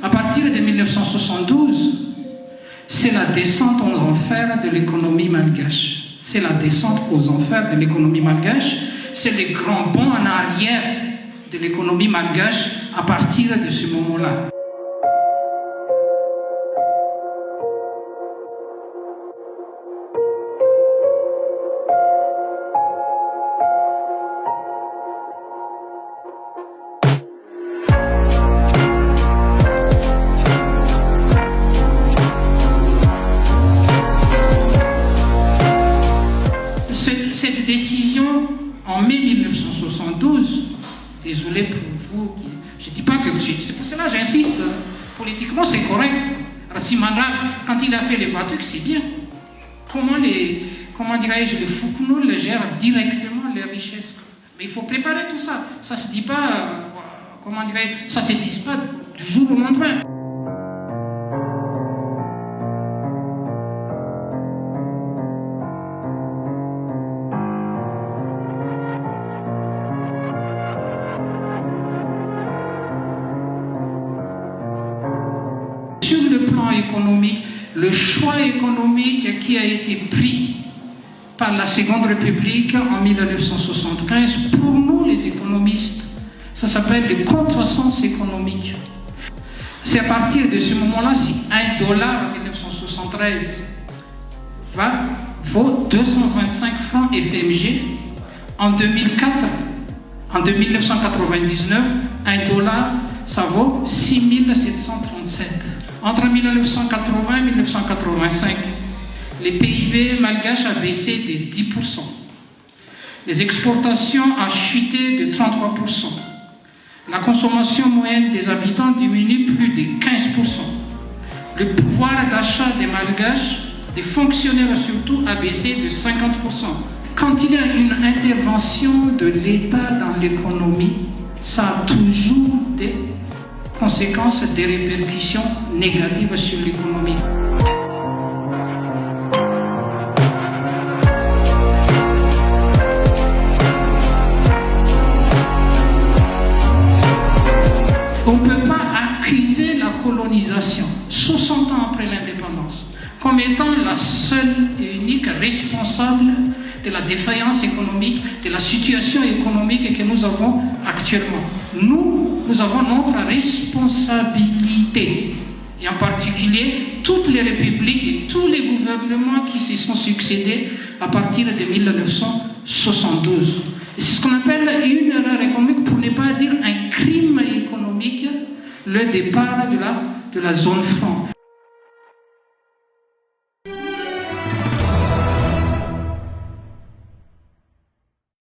à partir de 1972, c'est la descente aux enfers de l'économie malgache. C'est la descente aux enfers de l'économie malgache. C'est le grand bond en arrière de l'économie malgache à partir de ce moment-là. Cette décision en mai 1972, désolé pour vous, je ne dis pas que c'est pour cela que j'insiste, politiquement c'est correct. Ratsimandra, quand il a fait les Batuks, c'est bien. Comment dirais-je, les Fuknul gèrent directement les richesses. Mais il faut préparer tout ça. Ça ne se dit pas, ça ne se dit pas du jour au lendemain. Sur le plan économique, le choix économique qui a été pris par la Seconde République en 1975, pour nous les économistes, ça s'appelle le contresens économique. C'est à partir de ce moment-là, si $1 en 1973 vaut 225 francs FMG, en 1999, $1, ça vaut 6737. Entre 1980 et 1985, le PIB malgache a baissé de 10%. Les exportations ont chuté de 33%. La consommation moyenne des habitants diminue plus de 15%. Le pouvoir d'achat des malgaches, des fonctionnaires surtout, a baissé de 50%. Quand il y a une intervention de l'État dans l'économie, ça a toujours des conséquences, des répercussions négatives sur l'économie. On ne peut pas accuser la colonisation, 60 ans après l'indépendance, comme étant la seule et unique responsable de la défaillance économique, de la situation économique que nous avons actuellement. Nous avons notre responsabilité, et en particulier toutes les républiques et tous les gouvernements qui se sont succédés à partir de 1972. C'est ce qu'on appelle une erreur économique, pour ne pas dire un crime économique, le départ de la zone franc.